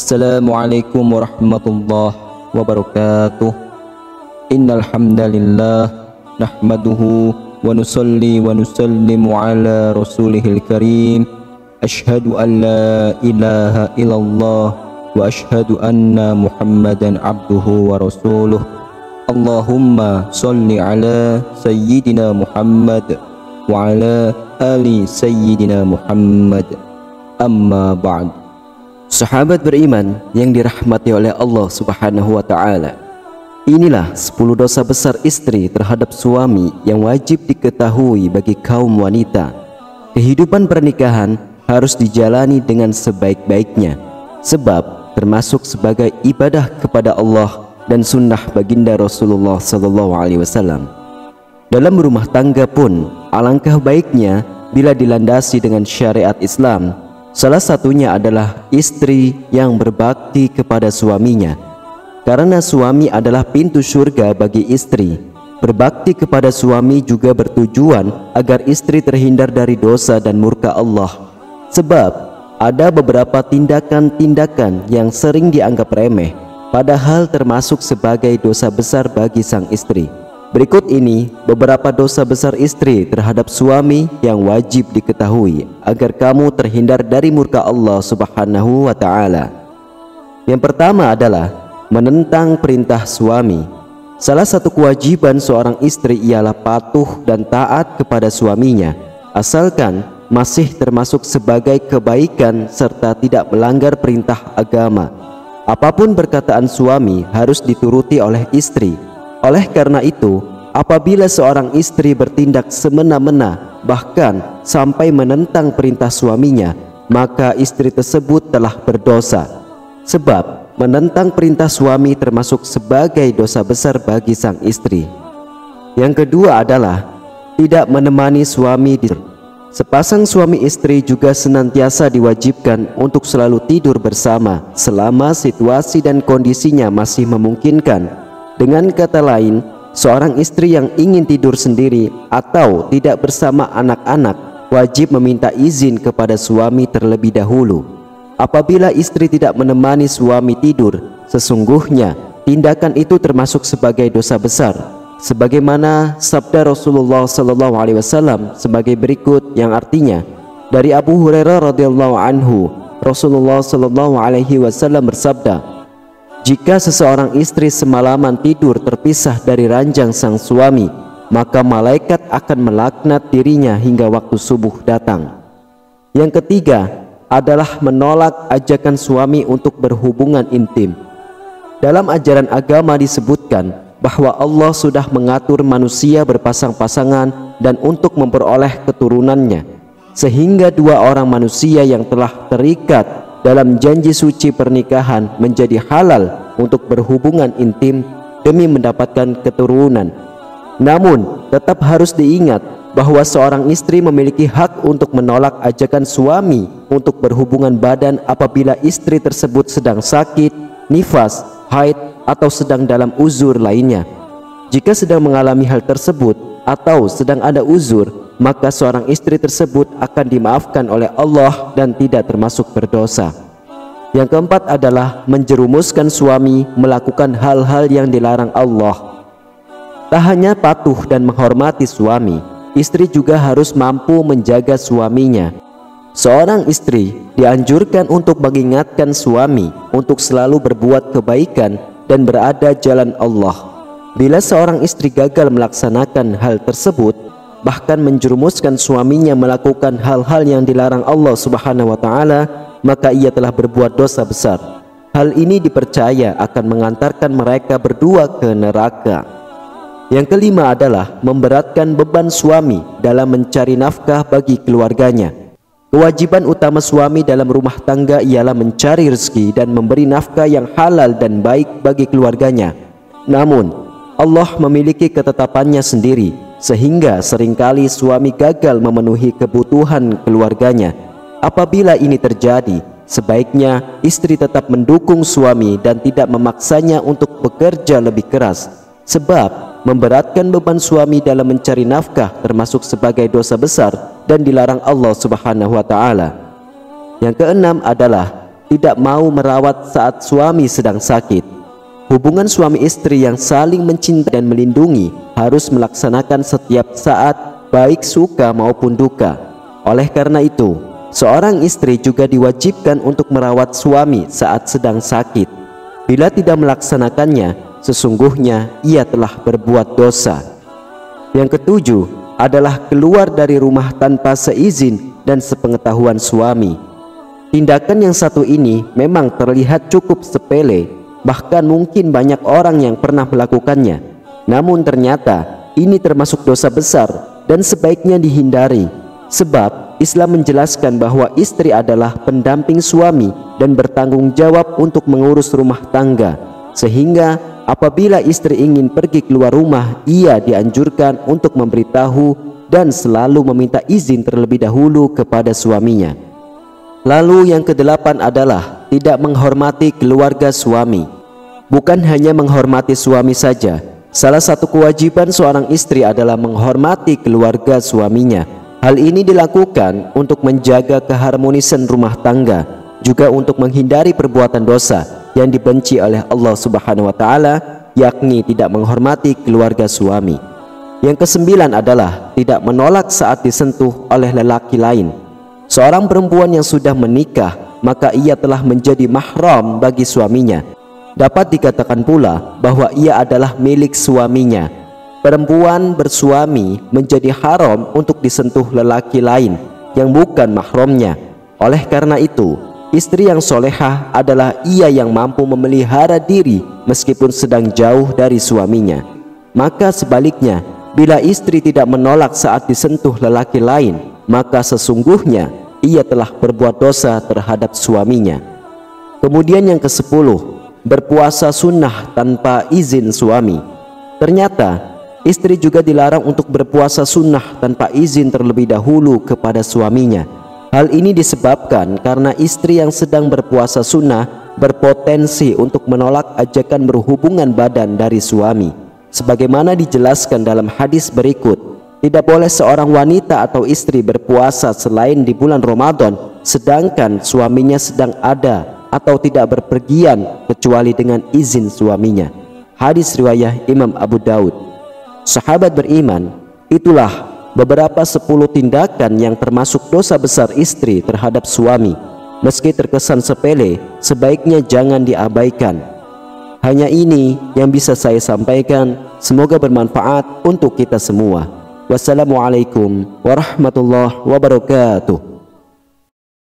Assalamualaikum warahmatullahi wabarakatuh. Innal hamdalillah nahmaduhu wa nusalli wa nusallimu ala rasulihil karim. Ashhadu an la ilaha illallah wa ashhadu anna Muhammadan abduhu wa rasuluh. Allahumma salli ala sayyidina Muhammad wa ala ali sayyidina Muhammad. Amma ba'd. Sahabat beriman yang dirahmati oleh Allah Subhanahu wa taala. Inilah 10 dosa besar istri terhadap suami yang wajib diketahui bagi kaum wanita. Kehidupan pernikahan harus dijalani dengan sebaik-baiknya, sebab termasuk sebagai ibadah kepada Allah dan sunnah baginda Rasulullah SAW. Dalam rumah tangga pun alangkah baiknya bila dilandasi dengan syariat Islam. Salah satunya adalah istri yang berbakti kepada suaminya, karena suami adalah pintu surga bagi istri. Berbakti kepada suami juga bertujuan agar istri terhindar dari dosa dan murka Allah. Sebab ada beberapa tindakan-tindakan yang sering dianggap remeh, padahal termasuk sebagai dosa besar bagi sang istri. Berikut ini beberapa dosa besar istri terhadap suami yang wajib diketahui agar kamu terhindar dari murka Allah Subhanahu wa taala. Yang pertama adalah menentang perintah suami. Salah satu kewajiban seorang istri ialah patuh dan taat kepada suaminya, asalkan masih termasuk sebagai kebaikan serta tidak melanggar perintah agama. Apapun perkataan suami harus dituruti oleh istri. Oleh karena itu, apabila seorang istri bertindak semena-mena bahkan sampai menentang perintah suaminya, maka istri tersebut telah berdosa. Sebab menentang perintah suami termasuk sebagai dosa besar bagi sang istri. Yang kedua adalah tidak menemani suami tidur. Sepasang suami istri juga senantiasa diwajibkan untuk selalu tidur bersama selama situasi dan kondisinya masih memungkinkan. Dengan kata lain, seorang istri yang ingin tidur sendiri atau tidak bersama anak-anak wajib meminta izin kepada suami terlebih dahulu. Apabila istri tidak menemani suami tidur, sesungguhnya tindakan itu termasuk sebagai dosa besar, sebagaimana sabda Rasulullah SAW sebagai berikut, yang artinya, dari Abu Hurairah radhiyallahu anhu, Rasulullah SAW bersabda, jika seseorang istri semalaman tidur terpisah dari ranjang sang suami, maka malaikat akan melaknat dirinya hingga waktu subuh datang. Yang ketiga adalah menolak ajakan suami untuk berhubungan intim. Dalam ajaran agama disebutkan bahwa Allah sudah mengatur manusia berpasang-pasangan dan untuk memperoleh keturunannya, sehingga dua orang manusia yang telah terikat dalam janji suci pernikahan menjadi halal untuk berhubungan intim demi mendapatkan keturunan. Namun tetap harus diingat bahwa seorang istri memiliki hak untuk menolak ajakan suami untuk berhubungan badan apabila istri tersebut sedang sakit, nifas, haid, atau sedang dalam uzur lainnya. Jika sedang mengalami hal tersebut atau sedang ada uzur, maka seorang istri tersebut akan dimaafkan oleh Allah dan tidak termasuk berdosa. Yang keempat adalah menjerumuskan suami melakukan hal-hal yang dilarang Allah. Tak hanya patuh dan menghormati suami, istri juga harus mampu menjaga suaminya. Seorang istri dianjurkan untuk mengingatkan suami untuk selalu berbuat kebaikan dan berada jalan Allah. Bila seorang istri gagal melaksanakan hal tersebut, bahkan menjerumuskan suaminya melakukan hal-hal yang dilarang Allah Subhanahu wa taala, maka ia telah berbuat dosa besar. Hal ini dipercaya akan mengantarkan mereka berdua ke neraka. Yang kelima adalah memberatkan beban suami dalam mencari nafkah bagi keluarganya. Kewajiban utama suami dalam rumah tangga ialah mencari rezeki dan memberi nafkah yang halal dan baik bagi keluarganya. Namun Allah memiliki ketetapannya sendiri, sehingga seringkali suami gagal memenuhi kebutuhan keluarganya. Apabila ini terjadi, sebaiknya istri tetap mendukung suami dan tidak memaksanya untuk bekerja lebih keras, sebab memberatkan beban suami dalam mencari nafkah termasuk sebagai dosa besar dan dilarang Allah Subhanahu wa taala. Yang keenam adalah tidak mau merawat saat suami sedang sakit. Hubungan suami istri yang saling mencintai dan melindungi harus melaksanakan setiap saat, baik suka maupun duka. Oleh karena itu, seorang istri juga diwajibkan untuk merawat suami saat sedang sakit. Bila tidak melaksanakannya, sesungguhnya ia telah berbuat dosa. Yang ketujuh adalah keluar dari rumah tanpa seizin dan sepengetahuan suami. Tindakan yang satu ini memang terlihat cukup sepele, bahkan mungkin banyak orang yang pernah melakukannya. Namun ternyata ini termasuk dosa besar dan sebaiknya dihindari. Sebab Islam menjelaskan bahwa istri adalah pendamping suami dan bertanggung jawab untuk mengurus rumah tangga. Sehingga apabila istri ingin pergi keluar rumah, ia dianjurkan untuk memberitahu dan selalu meminta izin terlebih dahulu kepada suaminya. Lalu yang kedelapan adalah tidak menghormati keluarga suami. Bukan hanya menghormati suami saja, salah satu kewajiban seorang istri adalah menghormati keluarga suaminya. Hal ini dilakukan untuk menjaga keharmonisan rumah tangga, juga untuk menghindari perbuatan dosa yang dibenci oleh Allah Subhanahu wa Ta'ala, yakni tidak menghormati keluarga suami. Yang kesembilan adalah tidak menolak saat disentuh oleh lelaki lain. Seorang perempuan yang sudah menikah, maka ia telah menjadi mahram bagi suaminya. Dapat dikatakan pula bahwa ia adalah milik suaminya. Perempuan bersuami menjadi haram untuk disentuh lelaki lain yang bukan mahramnya. Oleh karena itu, istri yang solehah adalah ia yang mampu memelihara diri meskipun sedang jauh dari suaminya. Maka sebaliknya, bila istri tidak menolak saat disentuh lelaki lain, maka sesungguhnya ia telah berbuat dosa terhadap suaminya. Kemudian yang ke-10, berpuasa sunnah tanpa izin suami. Ternyata istri juga dilarang untuk berpuasa sunnah tanpa izin terlebih dahulu kepada suaminya. Hal ini disebabkan karena istri yang sedang berpuasa sunnah berpotensi untuk menolak ajakan berhubungan badan dari suami. Sebagaimana dijelaskan dalam hadis berikut, tidak boleh seorang wanita atau istri berpuasa selain di bulan Ramadan sedangkan suaminya sedang ada atau tidak berpergian kecuali dengan izin suaminya. Hadis riwayat Imam Abu Daud. Sahabat beriman, itulah beberapa 10 tindakan yang termasuk dosa besar istri terhadap suami. Meski terkesan sepele, sebaiknya jangan diabaikan. Hanya ini yang bisa saya sampaikan. Semoga bermanfaat untuk kita semua. Wassalamualaikum warahmatullahi wabarakatuh.